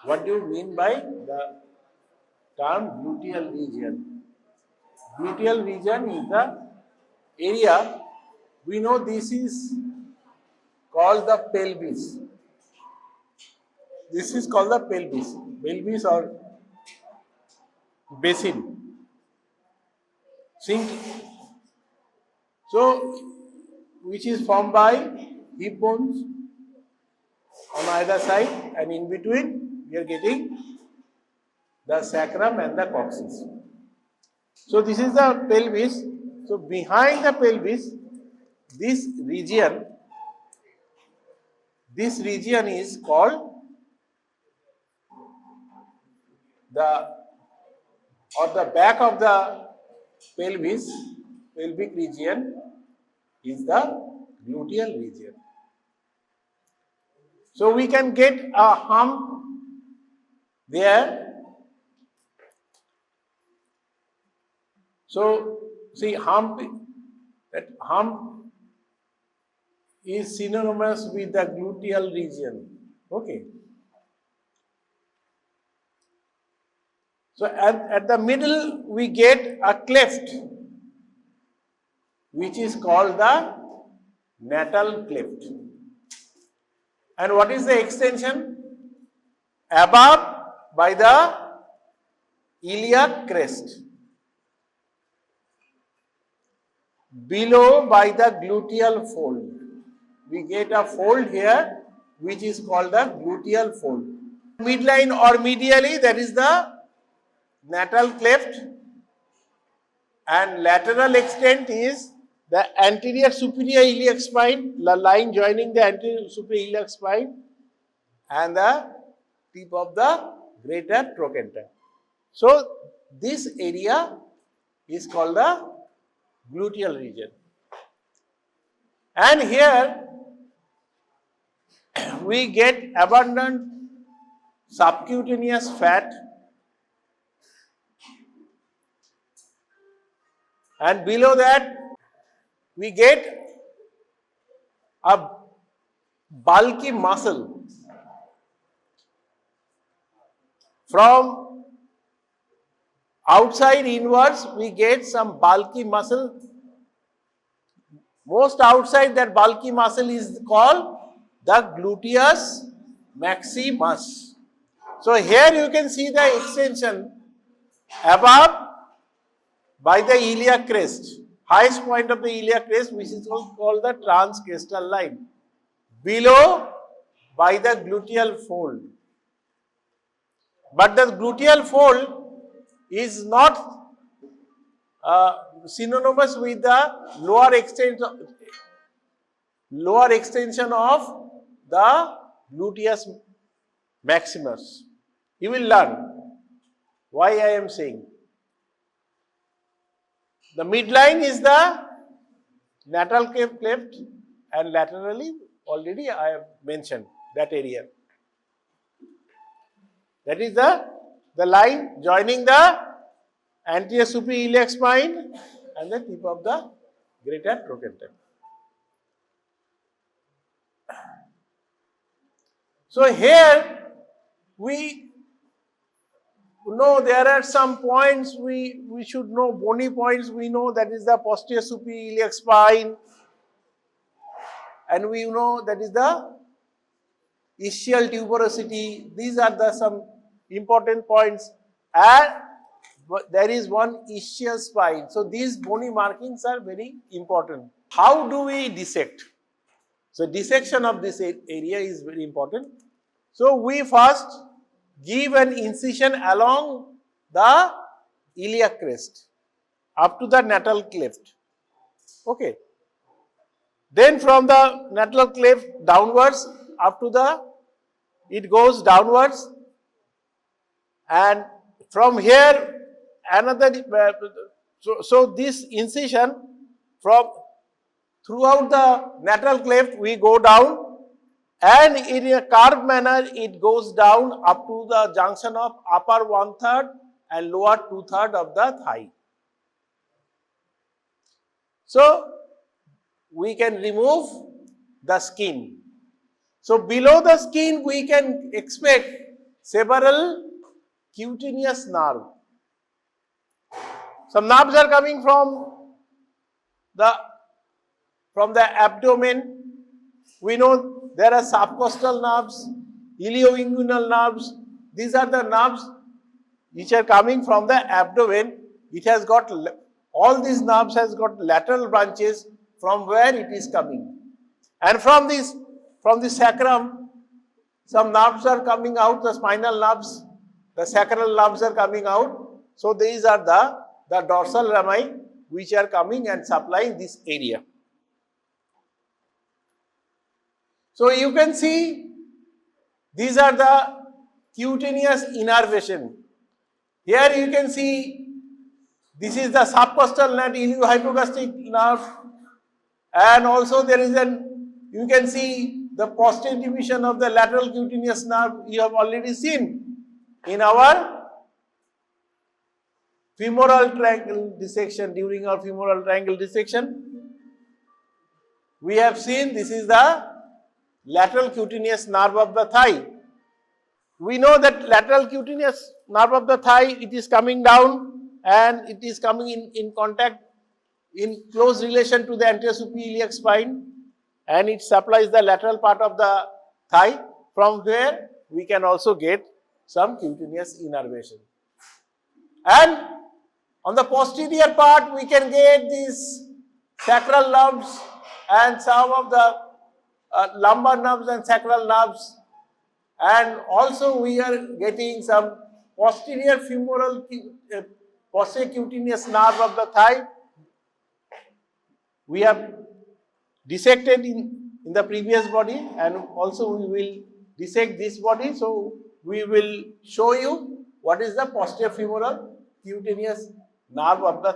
What do you mean by the term gluteal region? Gluteal region is the area, we know this is called the pelvis. This is called the pelvis or basin. Sink. So, which is formed by hip bones on either side, and in between we are getting the sacrum and the coccyx. So, this is the pelvis. So, behind the pelvis, this region is called the back of the pelvic region is the gluteal region. So we can get a hump there. So see, that hump is synonymous with the gluteal region. Okay. So at the middle we get a cleft, which is called the natal cleft. And what is the extension? Above by the iliac crest, below by the gluteal fold. We get a fold here which is called the gluteal fold. Midline or medially, that is the natal cleft, and lateral extent is the anterior superior iliac spine, the line joining the anterior superior iliac spine and the tip of the greater trochanter. So this area is called the gluteal region. And here we get abundant subcutaneous fat, and below that we get a bulky muscle. From outside inwards we get some bulky muscle. Most outside that bulky muscle is called the gluteus maximus. So here you can see the extension above by the iliac crest, highest point of the iliac crest, which is called the transcrestal line, below by the gluteal fold. But the gluteal fold is not synonymous with the lower extension of the gluteus maximus. You will learn why I am saying. The midline is the natal cleft, and laterally already I have mentioned that area. That is the line joining the anterior superior iliac spine and the tip of the greater trochanter. So here we know there are some points we should know, bony points. We know that is the posterior superior iliac spine, and we know that is the ischial tuberosity. These are the some important points, and there is one ischial spine. So these bony markings are very important. How do we dissect? So dissection of this area is very important. So we first give an incision along the iliac crest up to the natal cleft. Okay. Then from the natal cleft downwards up to it goes downwards, and from here another, so this incision throughout the natal cleft we go down, and in a curved manner it goes down up to the junction of upper 1/3 and lower 2/3 of the thigh. So we can remove the skin. So below the skin we can expect several cutaneous nerve. Some nerves are coming from the abdomen. We know there are subcostal nerves, ilioinguinal nerves. These are the nerves which are coming from the abdomen. It has got, all these nerves has got lateral branches from where it is coming. And from the sacrum, some nerves are coming out, the spinal nerves, the sacral nerves are coming out. So these are the dorsal rami which are coming and supplying this area. So you can see these are the cutaneous innervation. Here you can see this is the subcostal nerve, iliohypogastric nerve, and also there is you can see the posterior division of the lateral cutaneous nerve. You have already seen in our femoral triangle dissection. During our femoral triangle dissection, we have seen this is the lateral cutaneous nerve of the thigh. We know that lateral cutaneous nerve of the thigh, it is coming down and it is coming in contact, in close relation to the anterior superior iliac spine, and it supplies the lateral part of the thigh, from where we can also get some cutaneous innervation. And on the posterior part, we can get these sacral nerves and some of the lumbar nerves and sacral nerves, and also we are getting some posterior femoral, posterior cutaneous nerve of the thigh. We have dissected in the previous body, and also we will dissect this body. So we will show you what is the posterior femoral cutaneous nerve of the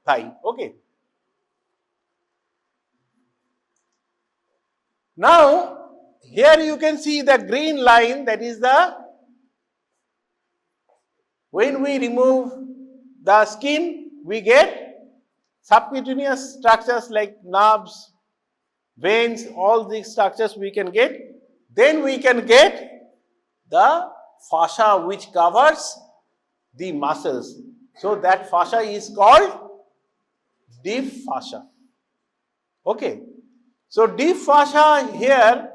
thigh. Okay. Now here you can see the green line, that is when we remove the skin, we get subcutaneous structures like nerves, veins, all these structures we can get. Then we can get the fascia which covers the muscles. So that fascia is called deep fascia. Okay. So deep fascia here,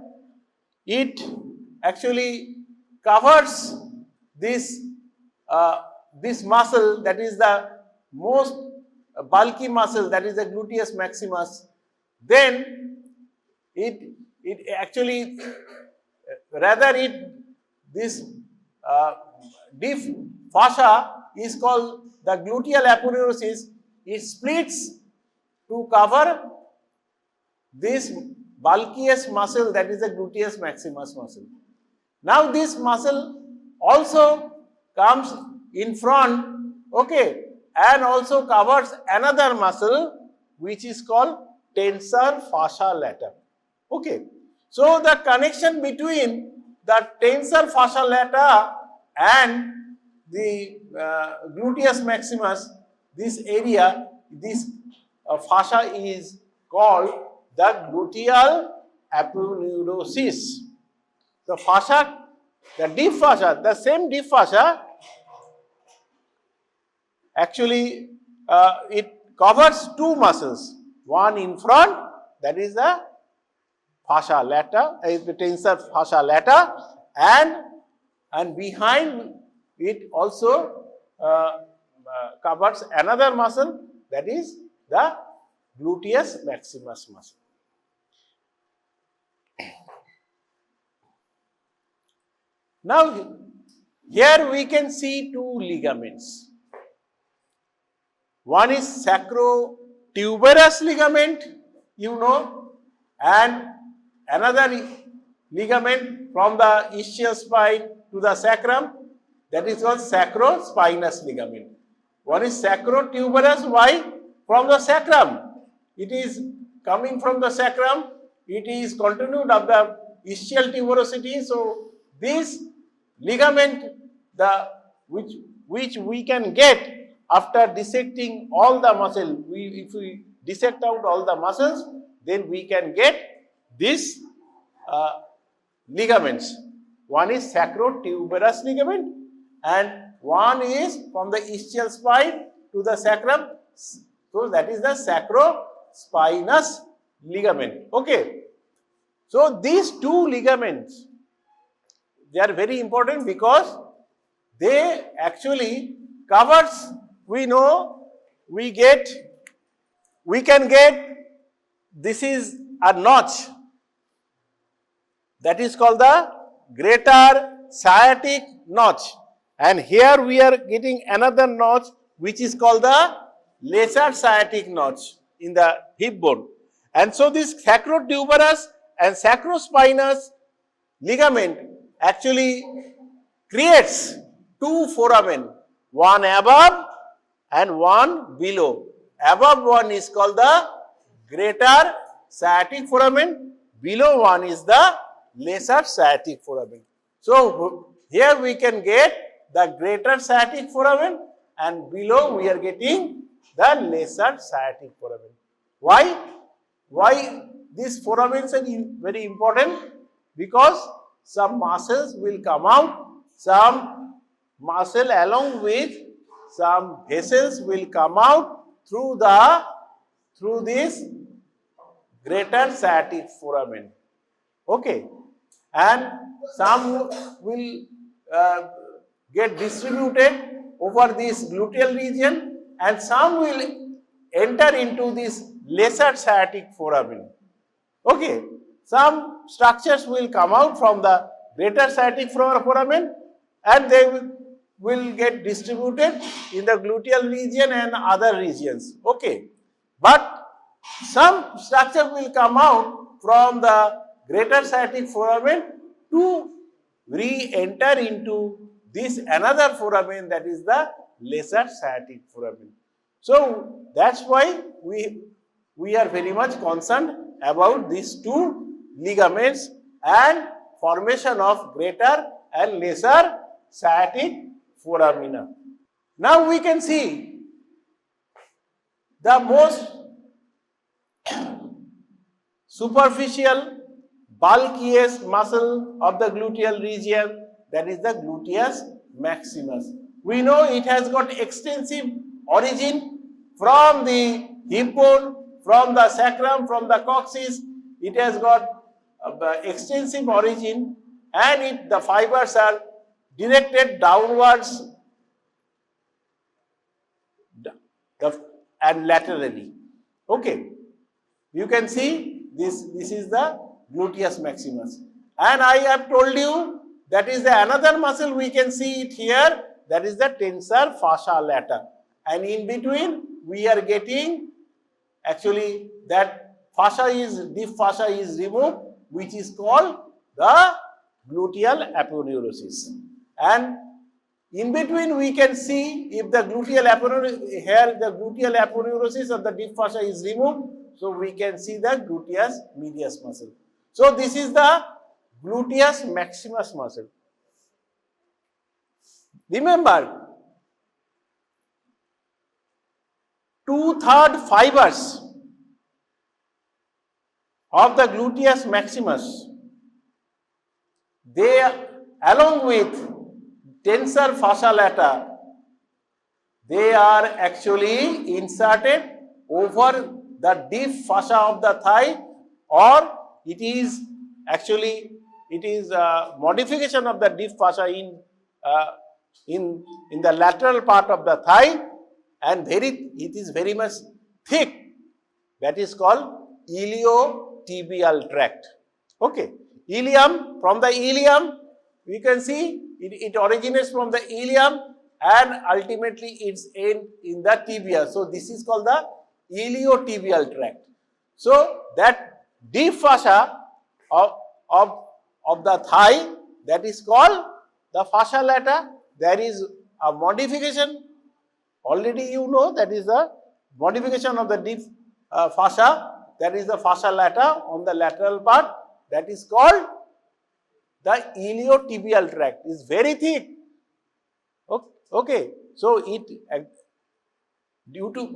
it actually covers this muscle, that is the most bulky muscle, that is the gluteus maximus. Then it actually, this deep fascia is called the gluteal aponeurosis. It splits to cover this bulkiest muscle, that is the gluteus maximus muscle. Now this muscle also comes in front, okay, and also covers another muscle which is called tensor fascia lata. Okay. So the connection between the tensor fascia lata and the gluteus maximus, this area, this fascia is called the gluteal aponeurosis. The fascia, the deep fascia, the same deep fascia, actually it covers two muscles. One in front, that is the fascia lata, the tensor fascia lata, and behind it also covers another muscle, that is the gluteus maximus muscle. Now here we can see two ligaments. One is sacrotuberous ligament, you know, and another ligament from the ischial spine to the sacrum, that is called sacrospinous ligament. One is sacrotuberous. Why? From the sacrum. It is coming from the sacrum. It is continued of the ischial tuberosity. So this ligament, which we can get after dissecting all the muscle, if we dissect out all the muscles, then we can get these ligaments. one is sacrotuberous ligament, and one is from the ischial spine to the sacrum. So that is the sacrospinous ligament. Okay. So these two ligaments, they are very important because they actually covers, we know, we can get, this is a notch that is called the greater sciatic notch, and here we are getting another notch which is called the lesser sciatic notch in the hip bone. And so this sacrotuberous and sacrospinous ligament actually creates two foramen, one above and one below. Above one is called the greater sciatic foramen, below one is the lesser sciatic foramen. So here we can get the greater sciatic foramen, and below we are getting the lesser sciatic foramen. Why? Why these foramens are very important? Because some muscles will come out, some muscle along with some vessels will come out through this greater sciatic foramen. Okay, and some will get distributed over this gluteal region, and some will enter into this lesser sciatic foramen. Okay, some structures will come out from the greater sciatic foramen, and they will get distributed in the gluteal region and other regions. Okay, but some structure will come out from the greater sciatic foramen to re-enter into this another foramen, that is the lesser sciatic foramen. So that's why we are very much concerned about these two ligaments and formation of greater and lesser sciatic foramina. Now we can see the most superficial, bulkiest muscle of the gluteal region, that is the gluteus maximus. We know it has got extensive origin from the hip bone, from the sacrum, from the coccyx. It has got extensive origin, and the fibers are directed downwards and laterally. Okay, you can see this is the gluteus maximus, and I have told you that is the another muscle, we can see it here, that is the tensor fascia lata, and in between we are getting actually that deep fascia is removed, which is called the gluteal aponeurosis. And in between we can see if the gluteal aponeurosis of the deep fascia is removed, so we can see the gluteus medius muscle. So this is the gluteus maximus muscle. Remember, 2/3 fibers of the gluteus maximus, they along with tensor fascia lata, they are actually inserted over the deep fascia of the thigh, or it is a modification of the deep fascia in the lateral part of the thigh, and it is very much thick. That is called iliotibial tract. Okay, from the ilium, we can see it originates from the ilium and ultimately its end in the tibia. So this is called the iliotibial tract. So that deep fascia of the thigh, that is called the fascia lata. There is a modification, already you know, that is the modification of the deep fascia, that is the fascia lata on the lateral part, that is called the iliotibial tract. Is very thick. Okay, so due to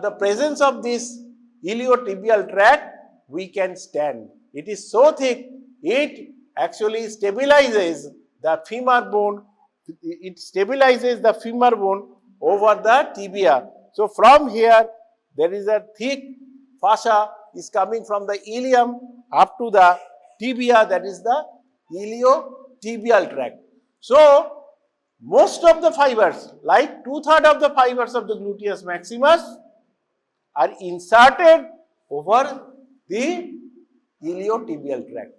the presence of this iliotibial tract, we can stand. It is so thick, it actually stabilizes the femur bone. It stabilizes the femur bone over the tibia. So from here, there is a thick fascia is coming from the ilium up to the tibia, that is the iliotibial tract. So most of the fibers, like 2/3 of the fibers of the gluteus maximus, are inserted over the iliotibial tract.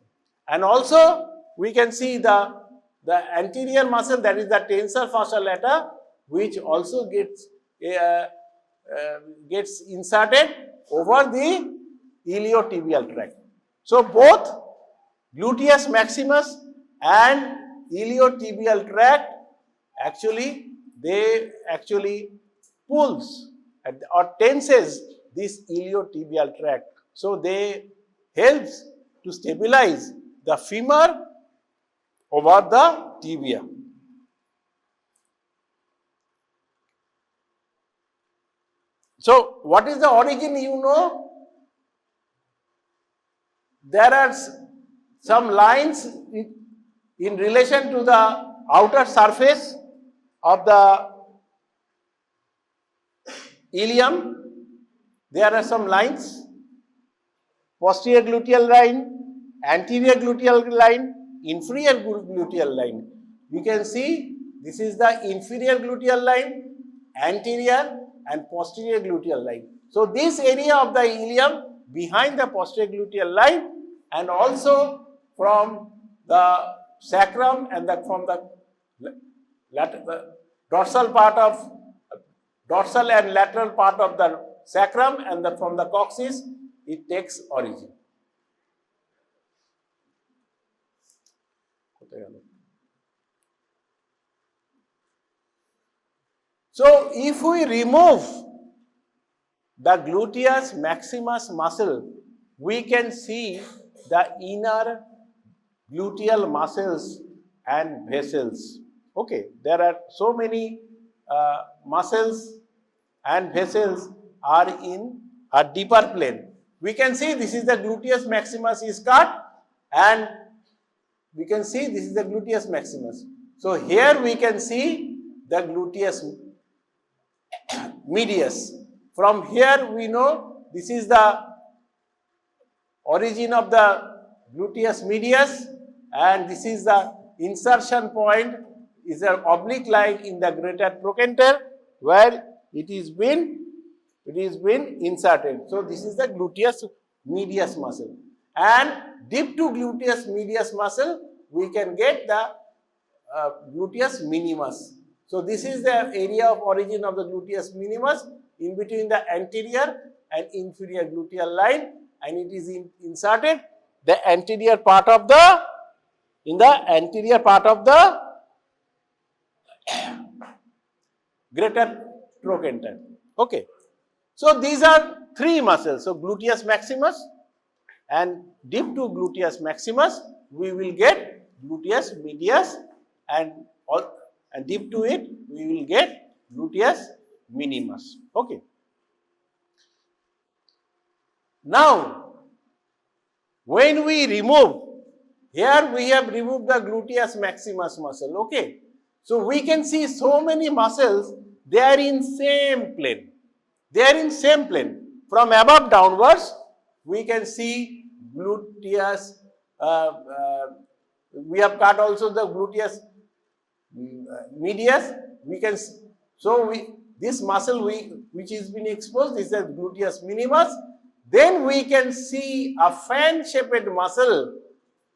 And also we can see the anterior muscle, that is the tensor fascia lata, which also gets inserted over the iliotibial tract. So both gluteus maximus and iliotibial tract actually pulls or tenses this iliotibial tract. So they helps to stabilize the femur over the tibia. So what is the origin, you know? There are some lines in relation to the outer surface of the ilium. There are some lines: posterior gluteal line, anterior gluteal line, inferior gluteal line. You can see this is the inferior gluteal line, anterior and posterior gluteal line. So this area of the ilium behind the posterior gluteal line, and also from the sacrum and from the dorsal and lateral part of the sacrum and from the coccyx, it takes origin. So if we remove the gluteus maximus muscle, we can see the inner gluteal muscles and vessels. Okay, there are so many muscles and vessels are in a deeper plane. We can see this is the gluteus maximus is cut, and we can see this is the gluteus maximus. So here we can see the gluteus medius. From here we know this is the origin of the gluteus medius, and this is the insertion point, is an oblique line in the greater trochanter where it is been inserted. So this is the gluteus medius muscle, and deep to gluteus medius muscle we can get the gluteus minimus. So this is the area of origin of the gluteus minimus in between the anterior and inferior gluteal line, and it is inserted the anterior part of the greater trochanter. Okay. So these are three muscles. So gluteus maximus, and deep to gluteus maximus we will get gluteus medius, and deep to it we will get gluteus minimus. Okay. Now when we remove, here we have removed the gluteus maximus muscle. Okay. So we can see so many muscles, they are in same plane. They are in same plane. From above downwards, we can see gluteus. We have cut also the gluteus medius. We can this muscle which is been exposed, this is the gluteus minimus. Then we can see a fan-shaped muscle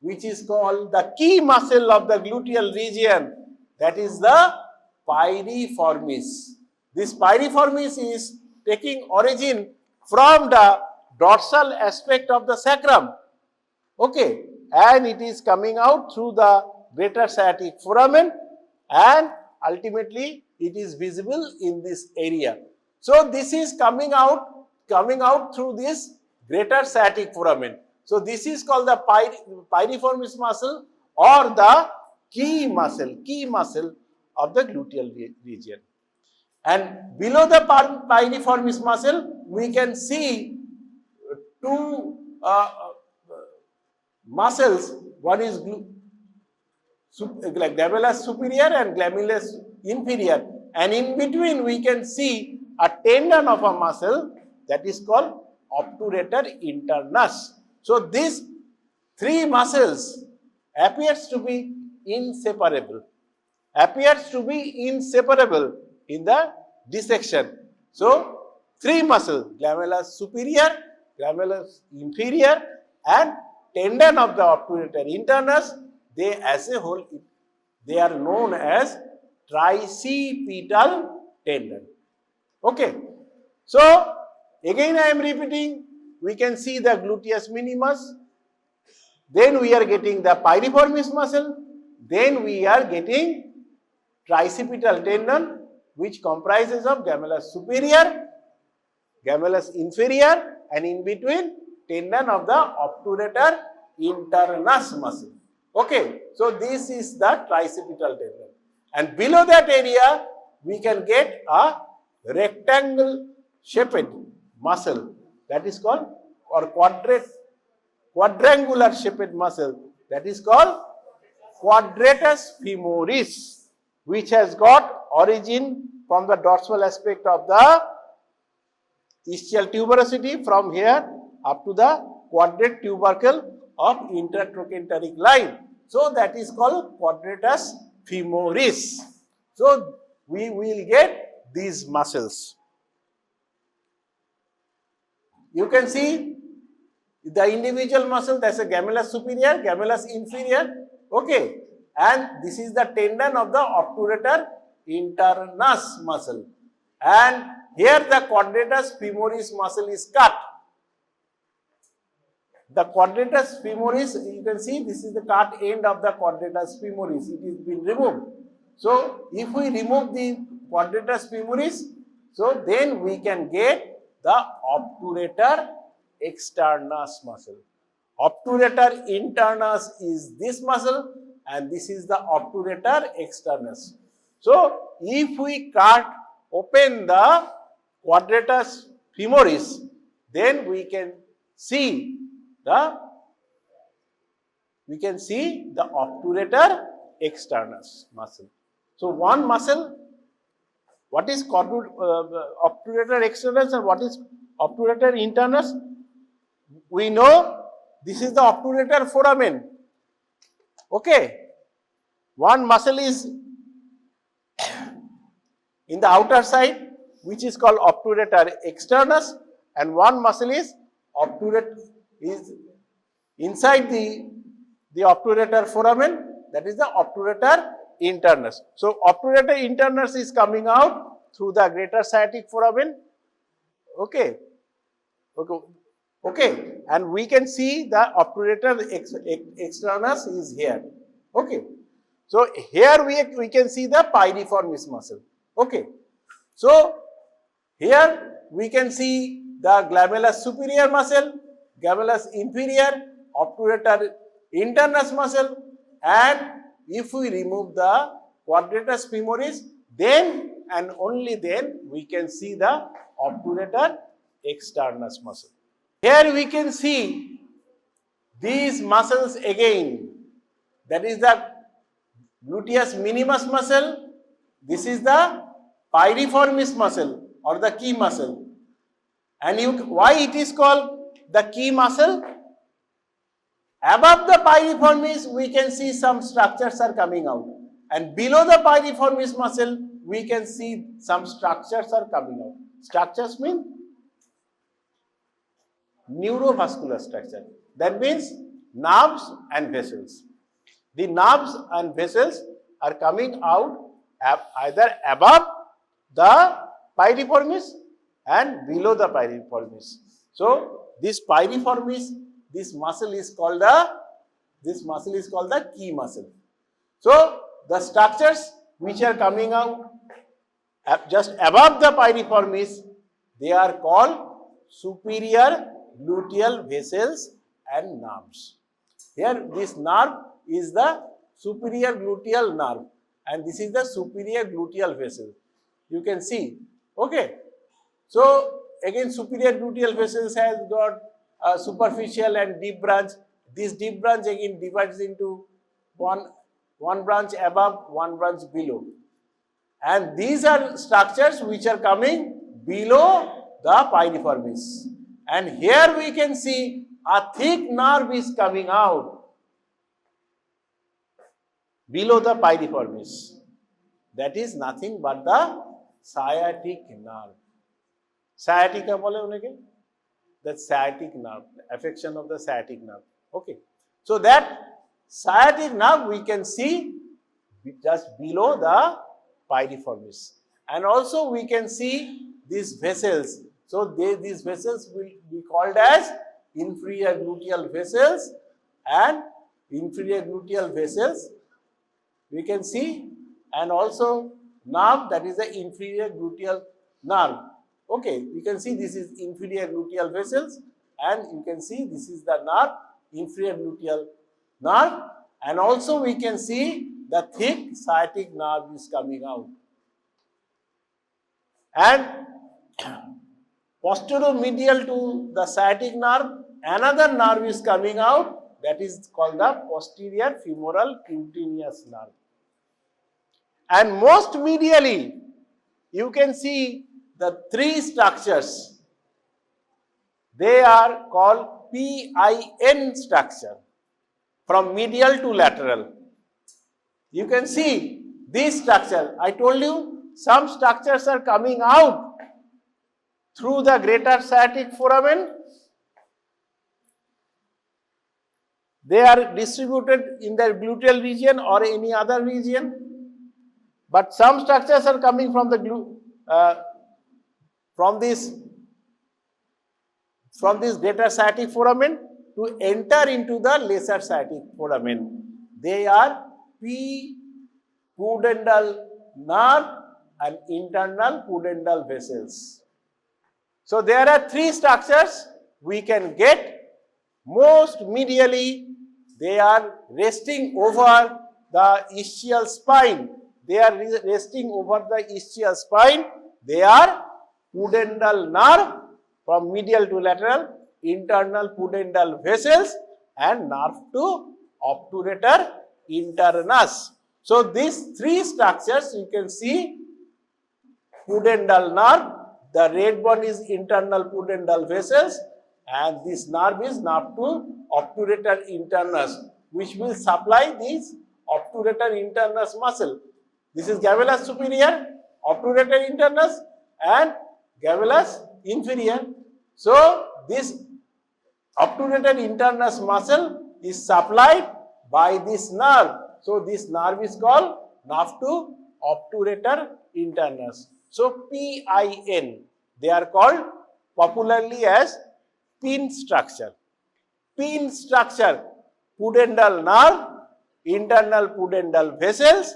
which is called the key muscle of the gluteal region, that is the piriformis. This piriformis is taking origin from the dorsal aspect of the sacrum. Okay, and it is coming out through the greater sciatic foramen, and ultimately it is visible in this area. So this is coming out through this greater sciatic foramen. So this is called the piriformis muscle, or the key muscle of the gluteal region. And below the piriformis muscle, we can see two muscles one is glomerulus superior and glomerulus inferior, and in between we can see a tendon of a muscle that is called obturator internus. So these three muscles appears to be inseparable in the dissection. So three muscles, glomerulus superior, glomerulus inferior and tendon of the obturator internus, they as a whole, they are known as tricipital tendon. Okay. So again I am repeating, we can see the gluteus minimus, then we are getting the piriformis muscle, then we are getting tricipital tendon, which comprises of glomerulus superior, glomerulus inferior, and in between tendon of the obturator internus muscle. Okay, so this is the tricipital tendon, and below that area we can get a rectangle shaped muscle that is called, or quadrangular shaped muscle that is called quadratus femoris, which has got origin from the dorsal aspect of the ischial tuberosity from here up to the quadrate tubercle of intertrochanteric line. So that is called quadratus femoris. So we will get these muscles. You can see the individual muscle, that's a glomerulus superior, glomerulus inferior, okay, and this is the tendon of the obturator internus muscle, and here the quadratus femoris muscle is cut. The quadratus femoris, you can see this is the cut end of the quadratus femoris, it is been removed. So if we remove the quadratus femoris, so then we can get the obturator externus muscle. Obturator internus is this muscle and this is the obturator externus. So if we cut open the quadratus femoris, then we can see the obturator externus muscle. So one muscle, what is obturator externus and what is obturator internus? We know this is the obturator foramen. Okay. One muscle is in the outer side, which is called obturator externus, and one muscle is inside the obturator foramen, that is the obturator internus. So obturator internus is coming out through the greater sciatic foramen. Okay. And we can see the obturator externus is here. Okay. So here we can see the piriformis muscle. Okay. So here we can see the glomerulus superior muscle, glomerulus inferior, obturator internus muscle, and if we remove the quadratus femoris, then and only then we can see the obturator externus muscle. Here we can see these muscles again. That is the gluteus minimus muscle. This is the piriformis muscle or the key muscle. And why it is called the key muscle? Above the piriformis, we can see some structures are coming out. And below the piriformis muscle, we can see some structures are coming out. Structures mean neurovascular structure. That means nerves and vessels. The nerves and vessels are coming out either above the piriformis and below the piriformis. So this piriformis, this muscle is called the key muscle. So the structures which are coming out just above the piriformis, they are called superior gluteal vessels and nerves. Here this nerve is the superior gluteal nerve and this is the superior gluteal vessel. You can see. Okay. So again superior gluteal vessels has got a superficial and deep branch. This deep branch again divides into one branch above, one branch below. And these are structures which are coming below the piriformis. And here we can see a thick nerve is coming out below the piriformis. That is nothing but the sciatic nerve. Sciatica bole unake? The sciatic nerve, affection of the sciatic nerve. Okay. So that sciatic nerve we can see just below the piriformis. And also we can see these vessels. So these vessels will be called as inferior gluteal vessels, and inferior gluteal vessels we can see, and also nerve, that is the inferior gluteal nerve. Okay, you can see this is inferior gluteal vessels, and you can see this is the nerve, inferior gluteal nerve, and also we can see the thick sciatic nerve is coming out. And posteromedial to the sciatic nerve, another nerve is coming out, that is called the posterior femoral cutaneous nerve. And most medially, you can see the three structures. They are called PIN structure, from medial to lateral. You can see this structure. I told you some structures are coming out through the greater sciatic foramen. They are distributed in the gluteal region or any other region. But some structures are coming from the from this greater sciatic foramen to enter into the lesser sciatic foramen. They are pudendal nerve and internal pudendal vessels. So there are three structures we can get. Most medially, they are resting over the ischial spine. They are resting over the ischial spine. They are pudendal nerve from medial to lateral, internal pudendal vessels, and nerve to obturator internus. So these three structures you can see: pudendal nerve, the red one is internal pudendal vessels, and this nerve is nerve to obturator internus, which will supply this obturator internus muscle. This is gavellus superior, obturator internus, and gavellus inferior. So this obturator internus muscle is supplied by this nerve. So this nerve is called nerve to obturator internus. So PIN, they are called popularly as pin structure. Pin structure, pudendal nerve, internal pudendal vessels,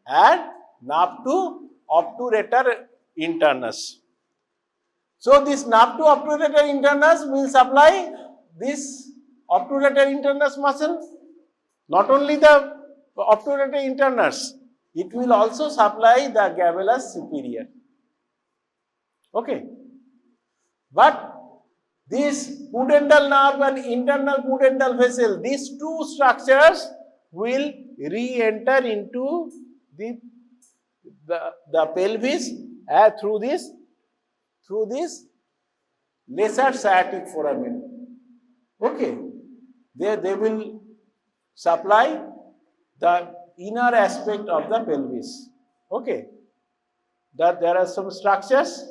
and nerve to obturator internus. So this nerve to obturator internus will supply this obturator internus muscle. Not only the obturator internus, it will also supply the gavellus superior. Okay. But this pudendal nerve and internal pudendal vessel, these two structures will re-enter into the pelvis through this lesser sciatic foramen. Okay. They will supply the inner aspect of the pelvis. Okay. That there are some structures,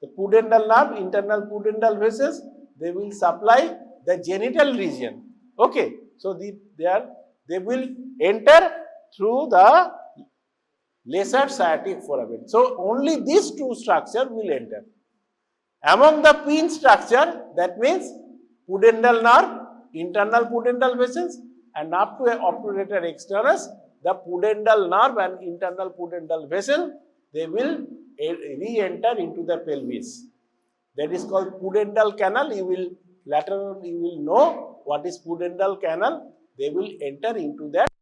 the pudendal nerve, internal pudendal vessels, they will supply the genital region. Okay. So they will enter through the lesser sciatic foramen. So only these two structures will enter. Among the pin structure, that means pudendal nerve, internal pudendal vessels, and up to obturator externus, the pudendal nerve and internal pudendal vessel, they will re-enter into the pelvis. That is called pudendal canal. You will later on you will know what is pudendal canal. They will enter into that